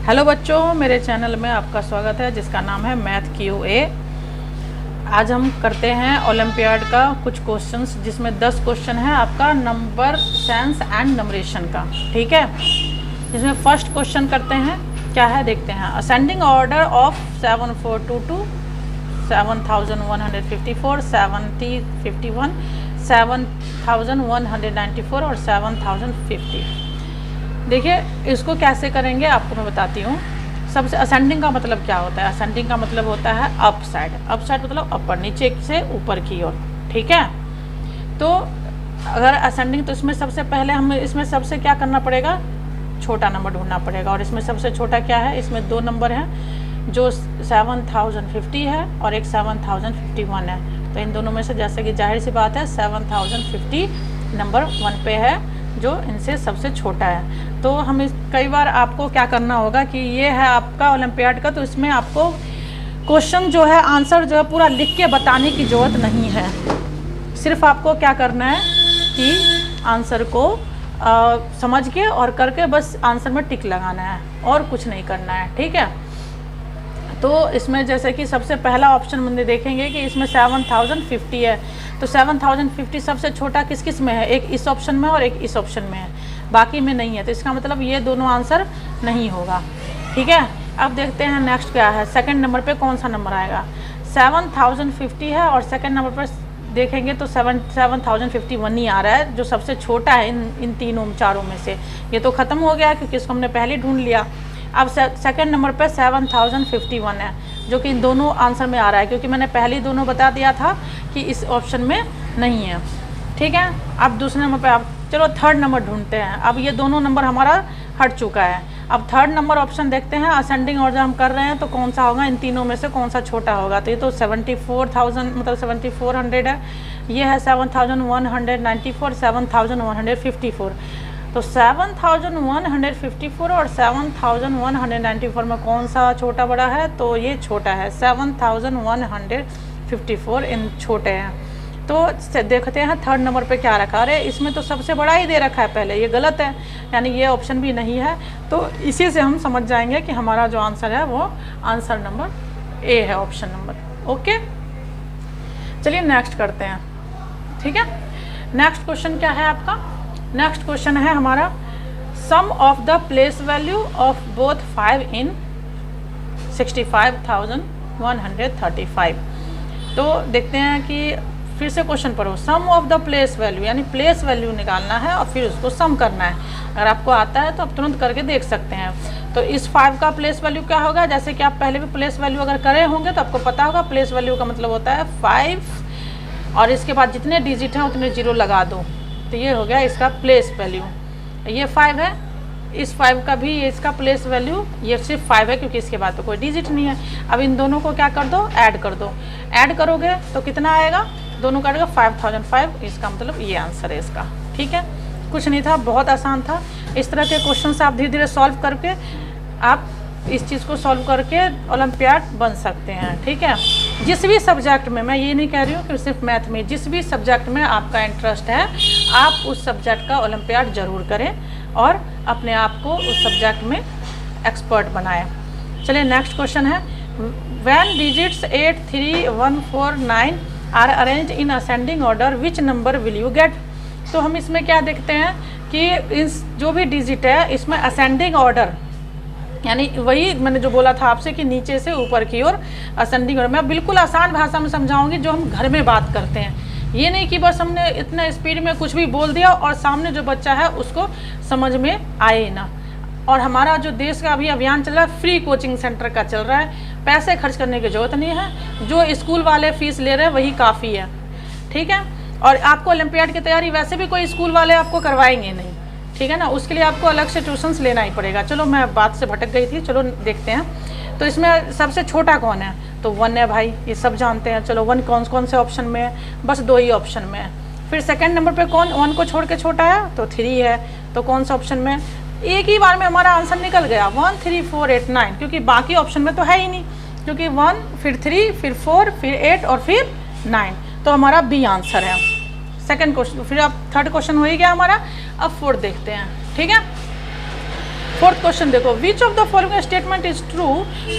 Hello बच्चों, मेरे channel में आपका स्वागत है जिसका नाम है मैथ QA। आज हम करते हैं ओलंपियाड का कुछ क्वेश्चंस जिसमें 10 क्वेश्चन है आपका नंबर सेंस एंड नंबरेशन का। ठीक है, जिसमें फर्स्ट क्वेश्चन करते हैं, क्या है देखते हैं। असेंडिंग ऑर्डर ऑफ 7422, 7154, 7051, 7194 और 7050। देखिए इसको कैसे करेंगे आपको मैं बताती हूँ। सबसे असेंडिंग का मतलब क्या होता है? असेंडिंग का मतलब होता है अप साइड। अप साइड मतलब अपर, नीचे से ऊपर की ओर। ठीक है, तो अगर असेंडिंग तो इसमें सबसे पहले हमें इसमें सबसे क्या करना पड़ेगा, छोटा नंबर ढूंढना पड़ेगा। और इसमें सबसे छोटा क्या है, इसमें दो नंबर हैं जो 7050 है और एक 7051 है। तो इन दोनों में से जैसे कि जाहिर सी बात है 7050 नंबर 1 पे है जो इनसे सबसे छोटा है। तो हम कई बार आपको क्या करना होगा कि ये है आपका ओलंपियाड का, तो इसमें आपको क्वेश्चन जो है आंसर जो है पूरा लिख के बताने की ज़रूरत नहीं है। सिर्फ आपको क्या करना है कि आंसर को समझ के और करके बस आंसर में टिक लगाना है और कुछ नहीं करना है। ठीक है, तो इसमें जैसे कि सबसे पहला ऑप्शन में देखेंगे कि इसमें 7050 है। तो 7050 सबसे छोटा किस किस में है? एक इस ऑप्शन में और एक इस ऑप्शन में है, बाकी में नहीं है। तो इसका मतलब ये दोनों आंसर नहीं होगा। ठीक है, अब देखते हैं नेक्स्ट क्या है। सेकंड नंबर पे कौन सा नंबर आएगा? 7050 है और सेकंड नंबर पर देखेंगे तो 7051 ही आ रहा है जो सबसे छोटा है इन तीनों चारों में से। ये तो ख़त्म हो गया क्योंकि इसको हमने पहले ढूंढ लिया। अब सेकंड नंबर पे 7051 है जो कि इन दोनों आंसर में आ रहा है, क्योंकि मैंने पहले ही दोनों बता दिया था कि इस ऑप्शन में नहीं है। ठीक है, अब दूसरे नंबर पे आप चलो थर्ड नंबर ढूंढते हैं। अब ये दोनों नंबर हमारा हट चुका है। अब थर्ड नंबर ऑप्शन देखते हैं। असेंडिंग ऑर्डर हम कर रहे हैं तो कौन सा होगा, इन तीनों में से कौन सा छोटा होगा? तो ये तो 74,000 मतलब 7400 है, ये है 7194, 7154। तो 7154 और 7194 में कौन सा छोटा बड़ा है? तो ये छोटा है, 7154 इन छोटे हैं। तो देखते हैं थर्ड नंबर पे क्या रखा। अरे इसमें तो सबसे बड़ा ही दे रखा है पहले, ये गलत है, यानी ये ऑप्शन भी नहीं है। तो इसी से हम समझ जाएंगे कि हमारा जो आंसर है वो आंसर नंबर ए है, ऑप्शन नंबर। ओके, चलिए नेक्स्ट करते हैं। ठीक है, नेक्स्ट क्वेश्चन क्या है आपका? नेक्स्ट क्वेश्चन है हमारा sum of the place value of both 5 in 65,135। तो देखते हैं कि फिर से क्वेश्चन पढ़ो। Sum of the place value, यानी प्लेस वैल्यू निकालना है और फिर उसको सम करना है। अगर आपको आता है तो आप तुरंत करके देख सकते हैं। तो इस 5 का प्लेस वैल्यू क्या होगा? जैसे कि आप पहले भी प्लेस वैल्यू अगर करे होंगे तो आपको पता होगा प्लेस वैल्यू का मतलब होता है 5 और इसके बाद जितने डिजिट हैं उतने 0 लगा दो। तो ये हो गया इसका प्लेस वैल्यू। ये 5 है, इस 5 का भी इसका प्लेस वैल्यू ये सिर्फ 5 है क्योंकि इसके बाद तो कोई डिजिट नहीं है। अब इन दोनों को क्या कर दो, ऐड कर दो। ऐड करोगे तो कितना आएगा? दोनों का आएगा 5005। इसका मतलब ये आंसर है इसका। ठीक है, कुछ नहीं था, बहुत आसान था। इस तरह के क्वेश्चन से आप धीरे धीरे सॉल्व करके आप इस चीज़ को सॉल्व करके ओलंपियाड बन सकते हैं। ठीक है, जिस भी सब्जेक्ट में, मैं ये नहीं कह रही हूँ कि सिर्फ मैथ में, जिस भी सब्जेक्ट में आपका इंटरेस्ट है आप उस सब्जेक्ट का ओलंपियाड ज़रूर करें और अपने आप को उस सब्जेक्ट में एक्सपर्ट बनाएं। चलिए नेक्स्ट क्वेश्चन है, when digits 8, 3, 1, 4, 9 are arrange in ascending order which number will you get. तो हम इसमें क्या देखते हैं कि इस जो भी डिजिट है इसमें असेंडिंग ऑर्डर, यानी वही मैंने जो बोला था आपसे कि नीचे से ऊपर की ओर असेंडिंग ऑर्डर। मैं बिल्कुल आसान भाषा में समझाऊंगी जो हम घर में बात करते हैं। ये नहीं कि बस हमने इतना स्पीड में कुछ भी बोल दिया और सामने जो बच्चा है उसको समझ में आए ना। और हमारा जो देश का अभी अभियान चल रहा है, फ्री कोचिंग सेंटर का चल रहा है, पैसे खर्च करने की ज़रूरत नहीं है, जो स्कूल वाले फीस ले रहे हैं वही काफ़ी है। ठीक है, और आपको ओलंपियाड की तैयारी वैसे भी कोई स्कूल वाले आपको करवाएंगे नहीं। ठीक है ना, उसके लिए आपको अलग से ट्यूशन्स लेना ही पड़ेगा। चलो मैं बात से भटक गई थी, चलो देखते हैं। तो इसमें सबसे छोटा कौन है? तो 1 है भाई, ये सब जानते हैं। चलो 1 कौन से ऑप्शन में है? बस 2 ही ऑप्शन में है। फिर सेकंड नंबर पे कौन 1 को छोड़ के छोटा है? तो 3 है। तो कौन सा ऑप्शन में? एक ही बार में हमारा आंसर निकल गया, 1, 3, 4, 8, 9, क्योंकि बाकी ऑप्शन में तो है ही नहीं, क्योंकि 1 फिर 3 फिर 4 फिर 8 और फिर 9। तो हमारा बी आंसर है सेकंड क्वेश्चन। फिर अब थर्ड क्वेश्चन हो ही गया हमारा। अब फोर्थ देखते हैं। ठीक है, फोर्थ क्वेश्चन देखो, which of the following statement is true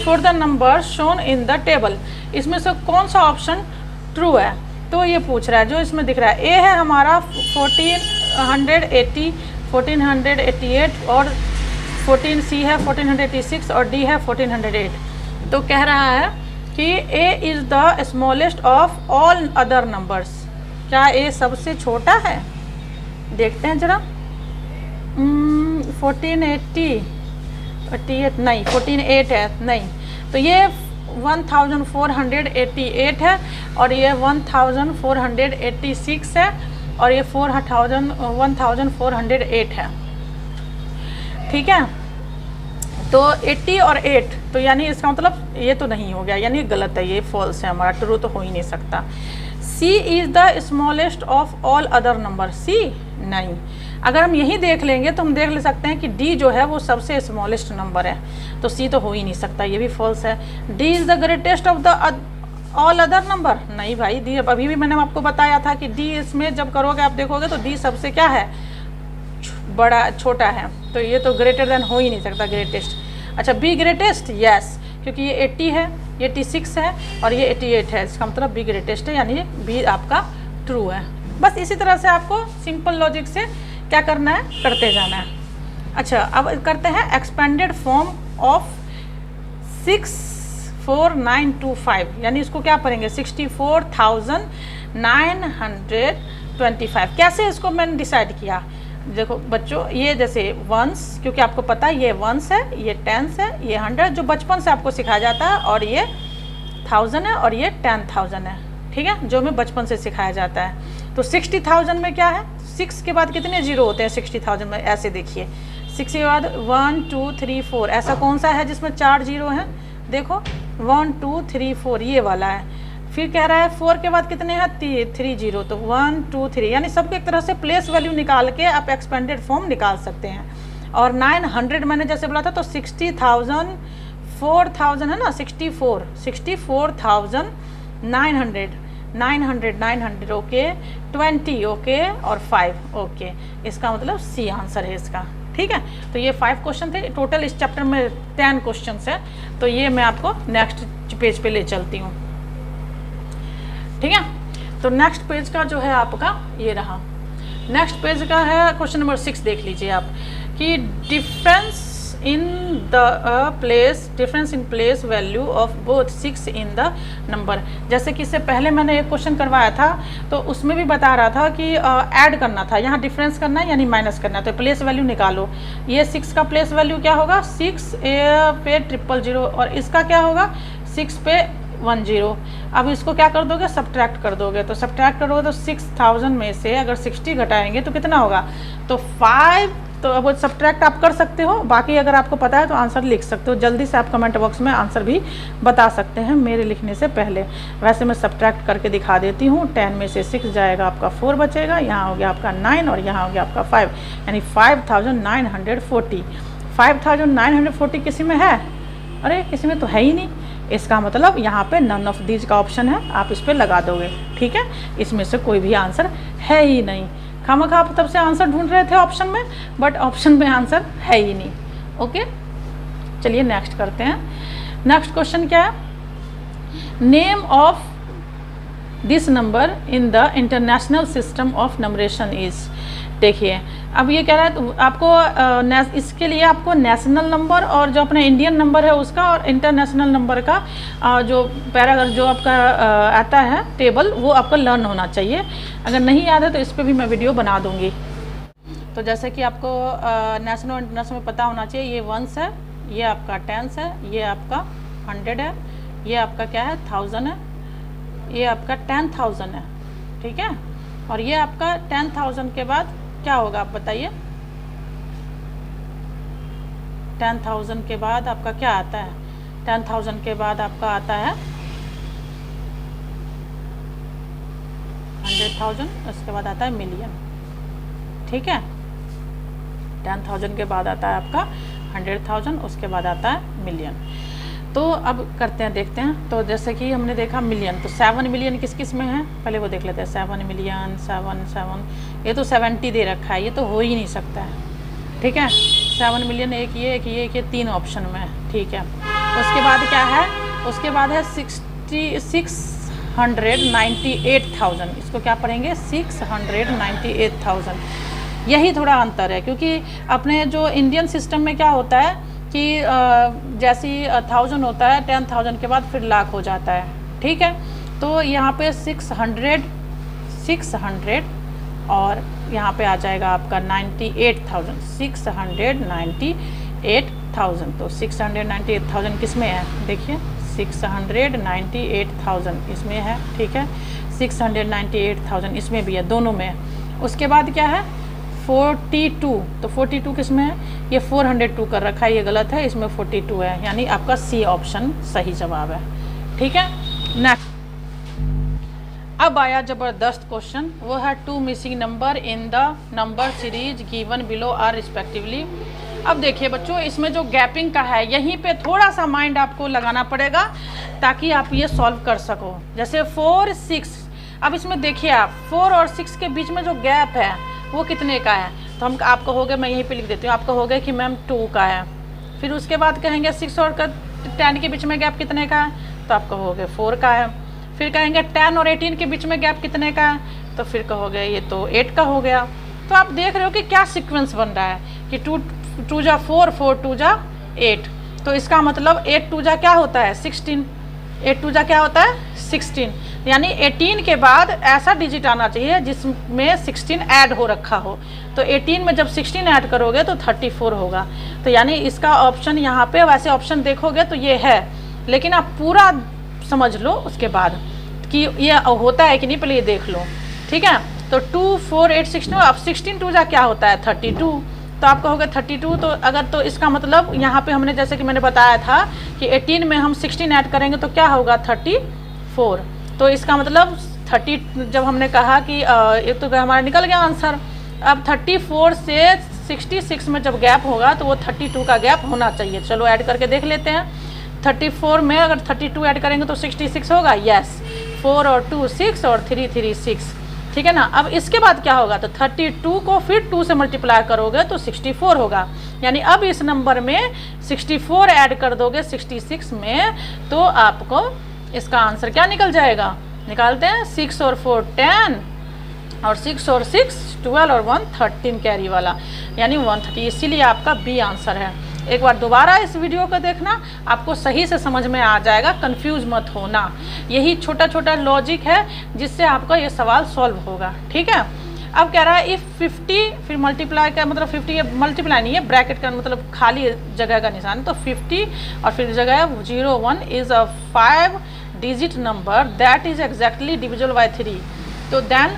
for the number shown in the table. इसमें से कौन सा ऑप्शन ट्रू है, तो ये पूछ रहा है। जो इसमें दिख रहा है, ए है हमारा 1480, 1488 और 14, सी है 1486 और डी है 1408। तो कह रहा है कि A is the smallest of all other numbers. क्या ए सबसे छोटा है? देखते हैं जरा। 1488 नहीं, 1408 है नहीं, तो ये 1488 है और ये 1486 है और ये 1408 है। ठीक है, तो 80 और 8, तो यानी इसका मतलब ये तो नहीं हो गया, यानी गलत है, ये फॉल्स है हमारा, ट्रू तो हो ही नहीं सकता। C is the smallest of all other number, C नहीं। अगर हम यही देख लेंगे तो हम देख ले सकते हैं कि डी जो है वो सबसे स्मॉलेस्ट नंबर है, तो सी तो हो ही नहीं सकता, ये भी फॉल्स है। D is the greatest of the all other number, नहीं भाई, डी अभी भी मैंने आपको बताया था कि डी इसमें जब करोगे आप देखोगे तो डी सबसे क्या है, बड़ा छोटा है, तो ये तो ग्रेटर देन हो ही नहीं सकता, ग्रेटेस्ट। अच्छा, बी ग्रेटेस्ट, यस, क्योंकि ये 80 है, ये 86 है और ये 88 है, इसका मतलब बी ग्रेटेस्ट है, यानी बी आपका ट्रू है। बस इसी तरह से आपको सिंपल लॉजिक से क्या करना है, करते जाना है। अच्छा, अब करते हैं एक्सपेंडेड फॉर्म ऑफ 64925, यानी इसको क्या पढ़ेंगे, 64,925। कैसे इसको मैंने डिसाइड किया, देखो बच्चों, ये जैसे वंस, क्योंकि आपको पता है ये वंस है, ये टेंस है, ये 100 जो बचपन से आपको सिखाया जाता है, और ये 1000 है और ये 10,000 है। ठीक है, जो हमें बचपन से सिखाया जाता है। तो 60,000 में क्या है, 6 के बाद कितने जीरो होते हैं 60,000 में, ऐसे देखिए 6 के बाद 1 2 3 4, ऐसा कौन सा है जिसमें 4 जीरो हैं, देखो 1 2 3 4, ये वाला है। फिर कह रहा है 4 के बाद कितने हैं, 3 जीरो, तो 1 2 3, यानी सबको एक तरह से प्लेस वैल्यू निकाल के आप एक्सपेंडेड फॉर्म निकाल सकते हैं। और 900 मैंने जैसे बोला था, तो 60,000 4,000 है ना, 64,900 900 ओके, 20 ओके और 5 ओके, इसका मतलब सी आंसर है इसका। ठीक है, तो ये 5 क्वेश्चन थे टोटल, इस चैप्टर में 10 क्वेश्चन है, तो ये मैं आपको नेक्स्ट पेज पे ले चलती हूँ। ठीक है, तो नेक्स्ट पेज का जो है आपका ये रहा। नेक्स्ट पेज का है क्वेश्चन नंबर 6, देख लीजिए आप कि difference in place value of both 6 in the number. जैसे कि इससे पहले मैंने एक क्वेश्चन करवाया था, तो उसमें भी बता रहा था कि ऐड करना था, यहाँ डिफरेंस करना है यानी माइनस करना है, तो प्लेस वैल्यू निकालो। ये 6 का प्लेस वैल्यू क्या होगा, 6 पे 000 और इसका क्या होगा 6 पे 10। अब इसको क्या कर दोगे, सब्ट्रैक्ट कर दोगे, तो सब्ट्रैक्ट करोगे तो 6000 में से अगर 60 घटाएंगे तो कितना होगा, तो 5। तो अब सब्ट्रैक्ट आप कर सकते हो, बाकी अगर आपको पता है तो आंसर लिख सकते हो, जल्दी से आप कमेंट बॉक्स में आंसर भी बता सकते हैं मेरे लिखने से पहले। वैसे मैं सब्ट्रैक्ट करके दिखा देती हूँ। 10 में से 6 जाएगा, आपका 4 बचेगा, यहाँ हो गया आपका 9 और यहाँ हो गया आपका 5, यानी 5940। 5940 किसी में है, अरे किसी में तो है ही नहीं, इसका मतलब यहाँ पे नन ऑफ दीज का ऑप्शन है, आप इस पर लगा दोगे। ठीक है, इसमें से कोई भी आंसर है ही नहीं। खामखा आप तब से आंसर ढूंढ रहे थे ऑप्शन में, बट ऑप्शन में आंसर है ही नहीं। ओके, चलिए नेक्स्ट करते हैं। नेक्स्ट क्वेश्चन क्या है, name of this number in the international system of numeration is. देखिए, अब ये कह रहा है तो आपको इसके लिए आपको नेशनल नंबर और जो अपना इंडियन नंबर है उसका और इंटरनेशनल नंबर का जो पैराग्राफ जो आपका आता है टेबल, वो आपको लर्न होना चाहिए। अगर नहीं याद है तो इस पर भी मैं वीडियो बना दूंगी। तो जैसे कि आपको नेशनल और इंटरनेशनल में पता होना चाहिए, ये 1 है, ये आपका 10 है, ये आपका 100 है, ये आपका क्या है 1000 है, ये आपका 10,000 है। ठीक है, और ये आपका 10,000 के बाद क्या होगा आप बताइए, 10,000 के बाद आपका क्या आता है, 10,000 के बाद आपका आता है 100,000, उसके बाद आता है मिलियन। ठीक है, 10,000 के बाद आता है आपका 100,000, उसके बाद आता है मिलियन। तो अब करते हैं, देखते हैं। तो जैसे कि हमने देखा मिलियन, तो 7 मिलियन किस किस में है, पहले वो देख लेते हैं। 7 मिलियन 7 7, ये तो 70 दे रखा है, ये तो हो ही नहीं सकता है। ठीक है, 7 मिलियन, एक ये 3 ऑप्शन में, ठीक है। उसके बाद क्या है, उसके बाद है 698,000, इसको क्या पढ़ेंगे 698,000। यही थोड़ा अंतर है, क्योंकि अपने जो इंडियन सिस्टम में क्या होता है कि जैसे 1000 होता है 10,000 के बाद फिर लाख हो जाता है, ठीक है। तो यहाँ पे 600 और यहाँ पे आ जाएगा आपका 98,000, 698,000। तो 698,000 किस में है, देखिए 698,000 इसमें है, ठीक है। 698,000 इसमें भी है, दोनों में है। उसके बाद क्या है 42, तो 42 किस में है, ये 402 कर रखा है, ये गलत है, इसमें 42 है, यानी आपका सी ऑप्शन सही जवाब है, ठीक है। नेक्स्ट, अब आया जबरदस्त क्वेश्चन, वो है 2 missing number in the number series given below are respectively. अब देखिए बच्चों, इसमें जो गैपिंग का है, यहीं पे थोड़ा सा माइंड आपको लगाना पड़ेगा ताकि आप ये सॉल्व कर सको। जैसे 4, 6, अब इसमें देखिए आप 4 और 6 के बीच में जो गैप है वो कितने का है, तो हम आप कहोगे, मैं यहीं पे लिख देती हूँ, आप कहोगे कि मैम 2 का है। फिर उसके बाद कहेंगे 6 और 10 के बीच में गैप कितने का है, तो आप कहोगे 4 का है। फिर कहेंगे 10 और 18 के बीच में गैप कितने का है, तो फिर कहोगे ये तो 8 का हो गया। तो आप देख रहे हो कि क्या सीक्वेंस बन रहा है कि 2 जा 4, 4 2 जा 8, तो इसका मतलब 8 2 जा क्या होता है 16, 8 2 जा क्या होता है 16, यानी 18 के बाद ऐसा डिजिट आना चाहिए जिसमें 16 ऐड हो रखा हो। तो 18 में जब 16 ऐड करोगे तो 34 होगा। तो यानी इसका ऑप्शन यहाँ पे, वैसे ऑप्शन देखोगे तो ये है, लेकिन आप पूरा समझ लो उसके बाद कि ये होता है कि नहीं, पहले ये देख लो, ठीक है। तो 2 4 8 16, अब 16 2 जा क्या होता है 32, तो आप कहोगे 32, तो अगर तो इसका मतलब यहाँ पे हमने जैसे कि मैंने बताया था कि 18 में हम 16 ऐड करेंगे तो क्या होगा 34। तो इसका मतलब 30, जब हमने कहा कि एक तो हमारा निकल गया आंसर। अब 34 से 66 में जब गैप होगा तो वो 32 का गैप होना चाहिए। चलो ऐड करके देख लेते हैं। 34 में अगर 32 ऐड करेंगे तो 66 होगा, यस। 4 और 2 6 और 3 3 6, ठीक है ना। अब इसके बाद क्या होगा, तो 32 को फिर 2 से मल्टीप्लाई करोगे तो 64 होगा, यानी अब इस नंबर में 64 ऐड कर दोगे 66 में, तो आपको इसका आंसर क्या निकल जाएगा, निकालते हैं 6 और 4 10 और 6 और 6 12 और 1 13 कैरी वाला, यानी 130, इसीलिए आपका बी आंसर है। एक बार दोबारा इस वीडियो को देखना, आपको सही से समझ में आ जाएगा, कंफ्यूज मत होना। यही छोटा छोटा लॉजिक है जिससे आपका ये सवाल सॉल्व होगा, ठीक है। अब कह रहा है इफ़ 50, फिर मल्टीप्लाई का मतलब 50, मल्टीप्लाई नहीं है, ब्रैकेट का मतलब खाली जगह का निशान, तो 50 और फिर जगह 01 is a 5 digit number that is exactly divisible by 3, तो then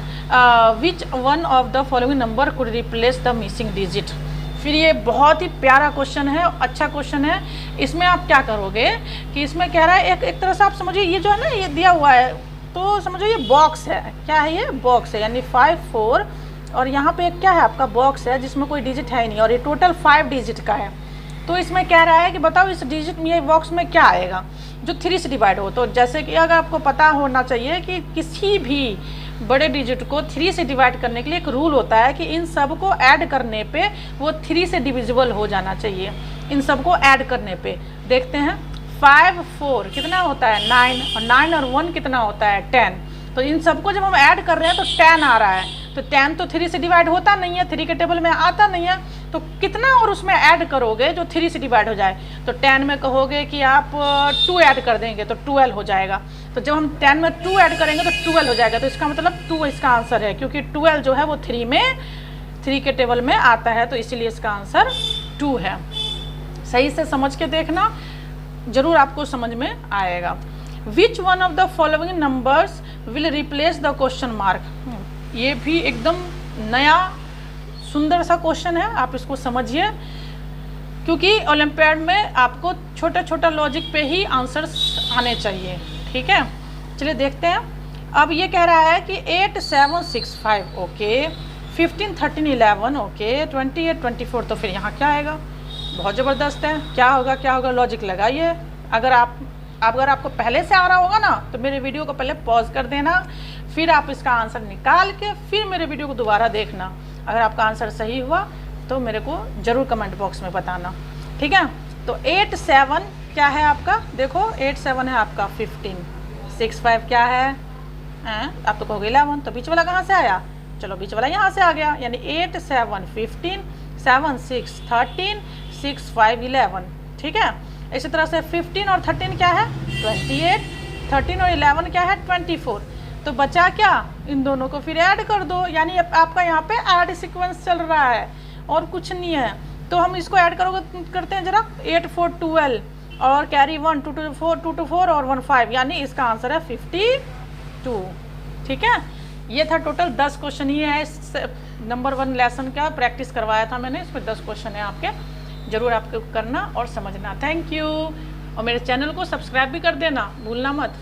which one of the following number could replace the missing digit. फिर ये बहुत ही प्यारा क्वेश्चन है, अच्छा क्वेश्चन है। इसमें आप क्या करोगे कि इसमें कह रहा है एक तरह से आप समझिए, ये जो है ना ये दिया हुआ है, तो समझो ये बॉक्स है, क्या है ये बॉक्स है, यानी 5 4 और यहाँ पे क्या है आपका बॉक्स है जिसमें कोई डिजिट है ही नहीं, और ये टोटल 5 डिजिट का है। तो इसमें कह रहा है कि बताओ इस डिजिट में, ये बॉक्स में क्या आएगा जो 3 से डिवाइड हो। तो जैसे कि अगर आपको पता होना चाहिए कि किसी भी बड़े डिजिट को 3 से डिवाइड करने के लिए एक रूल होता है कि इन सब को ऐड करने पे वो 3 से डिविजिबल हो जाना चाहिए। इन सब को ऐड करने पे देखते हैं, 5 4 कितना होता है 9, और 9 और 1 कितना होता है 10। तो इन सबको जब हम ऐड कर रहे हैं तो 10 आ रहा है, तो 10 तो 3 से डिवाइड होता नहीं है, 3 के टेबल में आता नहीं है, तो कितना और उसमें ऐड करोगे जो 3 से डिवाइड हो जाए। तो 10 में कहोगे कि आप 2 ऐड कर देंगे तो 12 हो जाएगा। तो जब हम 10 में 2 ऐड करेंगे तो 12 हो जाएगा, तो इसका मतलब 2 इसका आंसर है, क्योंकि 12 जो है वो 3 के टेबल में आता है, तो इसीलिए इसका आंसर 2 है। सही से समझ के देखना, जरूर आपको समझ में आएगा। विच one of the following numbers will replace the question mark. ये भी एकदम नया सुंदर सा क्वेश्चन है, आप इसको समझिए, क्योंकि ओलंपियाड में आपको छोटा छोटा लॉजिक पे ही आंसर्स आने चाहिए, ठीक है। चलिए देखते हैं। अब ये कह रहा है कि 8 7 6 5, ओके, 15 13 11, ओके, 28 24, तो फिर यहाँ क्या आएगा, बहुत ज़बरदस्त है। क्या होगा लॉजिक लगाइए। अगर आपको पहले से आ रहा होगा ना तो मेरे वीडियो को पहले पॉज कर देना, फिर आप इसका आंसर निकाल के फिर मेरे वीडियो को दोबारा देखना। अगर आपका आंसर सही हुआ तो मेरे को ज़रूर कमेंट बॉक्स में बताना, ठीक है। तो 8 7 क्या है आपका, देखो 8 7 है आपका 15, 6 5 क्या है, आप तो कहोगे 11, तो बीच वाला कहाँ से आया, चलो बीच वाला यहाँ से आ गया, यानी 8 7 15, 7 6 13, 6 5 11, ठीक है। इसी तरह से 15 और 13 क्या है 28, 13 और 11 क्या है 24। तो बचा क्या, इन दोनों को फिर ऐड कर दो, यानी आपका यहाँ पे ऐड सीक्वेंस चल रहा है और कुछ नहीं है। तो हम इसको ऐड करोगे, करते हैं जरा, 8 4 12 और कैरी 1 2 2 4 2 2 4 और 1 5, यानी इसका आंसर है 52, ठीक है। ये था टोटल 10 क्वेश्चन ही है इस नंबर 1 लेसन का, प्रैक्टिस करवाया था मैंने, इसमें 10 क्वेश्चन है आपके, जरूर आपको करना और समझना। थैंक यू, और मेरे चैनल को सब्सक्राइब भी कर देना, भूलना मत।